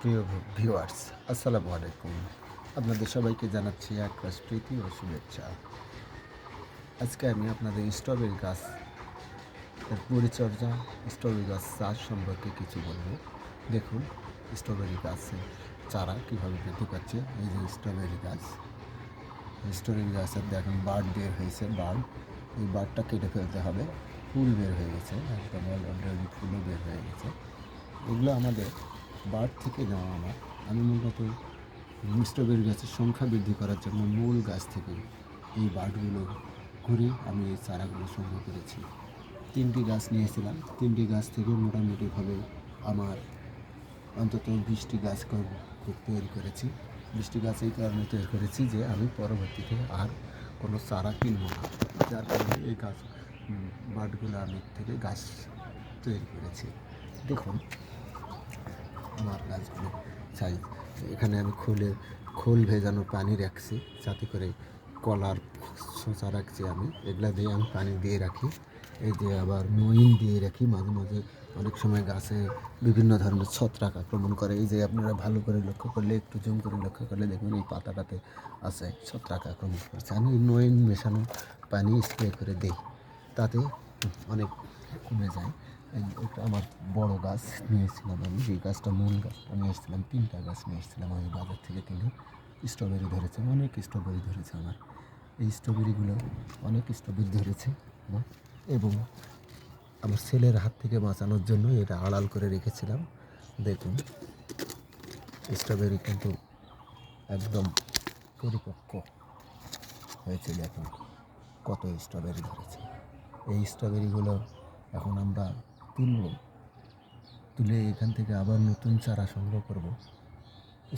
প্রিয় ভিউয়ার্স, আসসালামু আলাইকুম। আপনাদের সবাইকে জানাচ্ছি আকাশ প্রীতি ও শুভেচ্ছা। আজকে আমি আপনাদের স্ট্রবেরি গাছ এর পরিচর্যা, স্ট্রবেরি গাছ চাষ সম্পর্কে কিছু বলবো। দেখুন, স্ট্রবেরি গাছের চারা কীভাবে বৃদ্ধি পাচ্ছে। এই যে স্ট্রবেরি গাছের দেখুন বার্ড বের হয়েছে। এই বার্ডটা কেটে ফেলতে হবে। ফুল বের হয়ে গেছে, একদম অলরেডি ফুলও বের হয়ে গেছে। এগুলো আমাদের বার্ড থেকে নেওয়া আমি মূলত স্ট্রবেরি গাছের সংখ্যা বৃদ্ধি করার জন্য মূল গাছ থেকে এই বার্ডগুলো ঘুরে আমি এই চারাগুলো সংগ্রহ করেছি। 3টি গাছ নিয়েছিলাম। 3টি গাছ থেকে মোটামুটিভাবে আমার অন্তত 20টি গাছ তৈরি করেছি। 20টি গাছ এই কারণে তৈরি করেছি যে আমি পরবর্তীতে আর কোনো চারা কিনবো না, যার কারণে এই গাছ বার্ডগুলো আমি থেকে গাছ তৈরি করেছি। দেখুন আমার গাছগুলো সাইজ। এখানে আমি খোল ভেজানো পানি রাখছি, যাতে করে কলার শসা রাখছি আমি, এগুলা দিয়ে আমি পানি দিয়ে রাখি। এই যে আবার মইন দিয়ে রাখি। মাঝে মাঝে অনেক সময় গাছে বিভিন্ন ধরনের ছত্রাক আক্রমণ করে। এই যে আপনারা ভালো করে লক্ষ্য করলে, একটু জুম করে লক্ষ্য করলে দেখবেন এই পাতাটাতে আছে ছত্রাক আক্রমণ করছে। আমি নইন মেশানো পানি স্প্রে করে দিই, তাতে অনেক কমে যায়। এটা আমার বড় গাছ নিয়েছিলাম আমি, যে গাছটা মূল গাছটা নিয়ে এসেছিলাম। 3টা গাছ নিয়ে এসেছিলাম আমি বাজার থেকে কিনে। স্ট্রবেরি ধরেছে, অনেক স্ট্রবেরি ধরেছে আমার। এই স্ট্রবেরিগুলো অনেক স্ট্রবেরি ধরেছে আমার, এবং আমার ছেলের হাত থেকে বাঁচানোর জন্য এটা আড়াল করে রেখেছিলাম। দেখুন স্ট্রবেরি কিন্তু একদম পরিপক্ক হয়েছে। দেখুন কত স্ট্রবেরি ধরেছে। এই স্ট্রবেরিগুলো এখন আমরা তুলে এখান থেকে আবার নতুন চারা সংগ্রহ করব।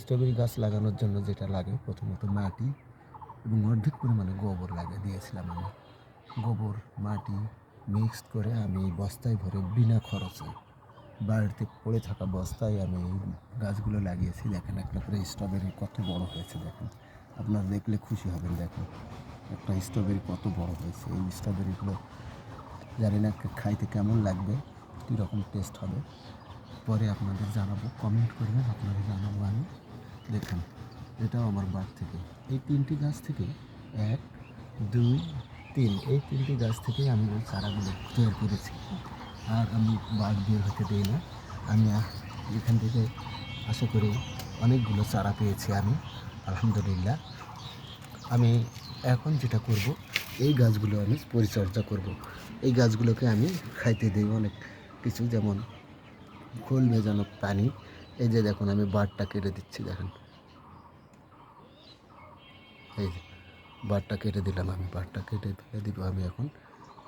স্ট্রবেরি গাছ লাগানোর জন্য যেটা লাগে, প্রথমত মাটি এবং অর্ধেক পরিমাণে গোবর দিয়েছিলাম আমি। গোবর মাটি মিক্সড করে আমি বস্তায় ভরে বিনা খরচে বাড়িতে পড়ে থাকা বস্তায় আমি এই গাছগুলো লাগিয়েছি। দেখেন একটা করে স্ট্রবেরি কত বড় হয়েছে। দেখেন, আপনারা দেখলে খুশি হবেন। দেখেন একটা স্ট্রবেরি কত বড় হয়েছে। এই স্ট্রবেরিগুলো জানি না খাইতে কেমন লাগবে, কীরকম টেস্ট হবে, পরে আপনাদের জানাবো। কমেন্ট করবেন, আপনাদের জানাবো আমি। দেখুন এটাও আমার বাড়ি থেকে। এই 3টি গাছ থেকে 1, 2, 3, এই 3টি গাছ থেকেই আমি ওই চারাগুলো তৈরি করেছি। আর আমি বাড় বের হতে দিই না। আমি এখান থেকে আশা করি অনেকগুলো চারা পেয়েছি আমি, আলহামদুলিল্লাহ। আমি এখন যেটা করব, এই গাছগুলো আমি পরিচর্যা করব। এই গাছগুলোকে আমি খাইতে দিই অনেক কিছু, যেমন খোল ভেজানো পানি। এই যে দেখুন আমি বাঁটটা কেটে দিচ্ছি। দেখেন এই যে বাঁটটা কেটে দিলাম আমি, বাঁটটা কেটে ফেলে দিব আমি এখন।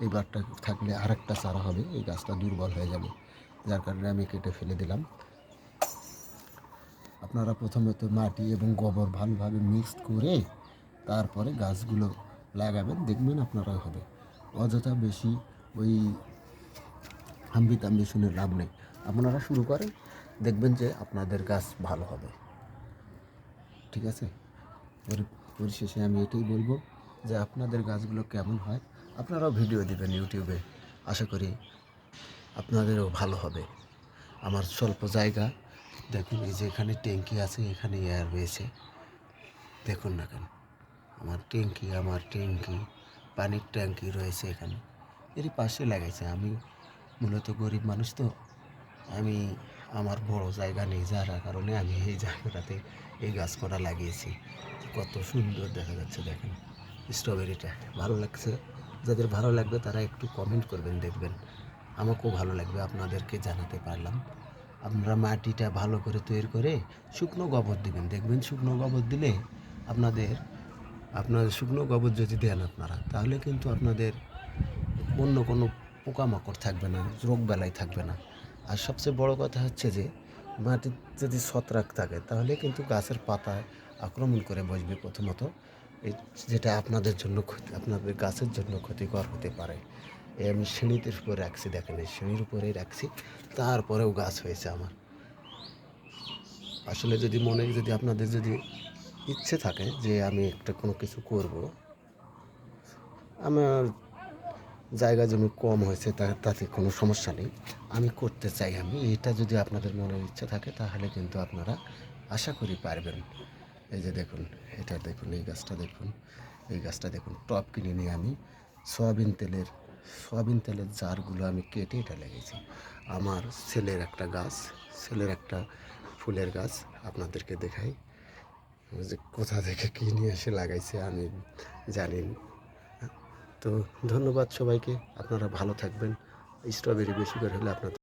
এই বাঁটটা থাকলে আর একটা চারা হবে, এই গাছটা দুর্বল হয়ে যাবে, যার কারণে আমি কেটে ফেলে দিলাম। আপনারা প্রথমে তো মাটি এবং গোবর ভালোভাবে মিক্সড করে তারপরে গাছগুলো লাগাবেন, দেখবেন আপনারা হবে। অযথা বেশি ওই হাম্বি শুনে লাভ নেই। আপনারা শুরু করেন, দেখবেন যে আপনাদের গাছ ভালো হবে। ঠিক আছে, পরিশেষে আমি এটাই বলবো যে আপনাদের গাছগুলো কেমন হয় আপনারাও ভিডিও দিবেন ইউটিউবে। আশা করি আপনাদেরও ভালো হবে। আমার স্বল্প জায়গা, দেখুন এই যে এখানে ট্যাঙ্কি আছে, এখানে এয়ার রয়েছে। দেখুন না কেন, আমার ট্যাঙ্কি পানির ট্যাঙ্কি রয়েছে এখানে, এরই পাশে লাগাইছে। আমি মূলত গরিব মানুষ, তো আমি আমার বড় জায়গা নেই, যার কারণে আমি এই জায়গাটাতে এই গাছ কটা লাগিয়েছি। কত সুন্দর দেখা যাচ্ছে। দেখেন স্ট্রবেরিটা ভালো লাগছে। যাদের ভালো লাগবে তারা একটু কমেন্ট করবেন, দেখবেন আমাকেও ভালো লাগবে আপনাদেরকে জানাতে পারলাম। আপনারা মাটিটা ভালো করে তৈরি করে শুকনো গোবর দিবেন, দেখবেন শুকনো গোবর দিলে আপনার শুকনো গোবর যদি দেন আপনারা, তাহলে কিন্তু আপনাদের অন্য কোনো পোকামাকড় থাকবে না, রোগবালাই থাকবে না। আর সবচেয়ে বড় কথা হচ্ছে যে মাটির যদি ছত্রাক থাকে, তাহলে কিন্তু গাছের পাতায় আক্রমণ করে বসবে প্রথমত, যেটা আপনাদের গাছের জন্য ক্ষতিকর হতে পারে। আমি সিঁড়ির উপরে রাখছি, দেখেন এই সিঁড়ির উপরেই রাখছি, তারপরেও গাছ হয়েছে আমার। আসলে যদি আপনাদের ইচ্ছে থাকে যে আমি একটা কোনো কিছু করব, আমার জায়গা জমি কম হয়েছে, তাতে কোনো সমস্যা নেই। আমি করতে চাই। এটা যদি আপনাদের মনের ইচ্ছা থাকে তাহলে কিন্তু আপনারা আশা করি পারবেন। এই যে দেখুন, এটা দেখুন, এই গাছটা দেখুন, এই গাছটা দেখুন। টব কিনে নিয়ে আমি সয়াবিন তেলের জারগুলো আমি কেটে এটা লেগেছি। আমার ছেলের একটা গাছ, ছেলের একটা ফুলের গাছ আপনাদেরকে দেখাই। যে কোথা থেকে কী নিয়ে এসে লাগাইছে আমি জানি না। তো ধন্যবাদ সবাইকে, আপনারা ভালো থাকবেন। স্ট্রবেরি বেশি করে হলে আপনাদের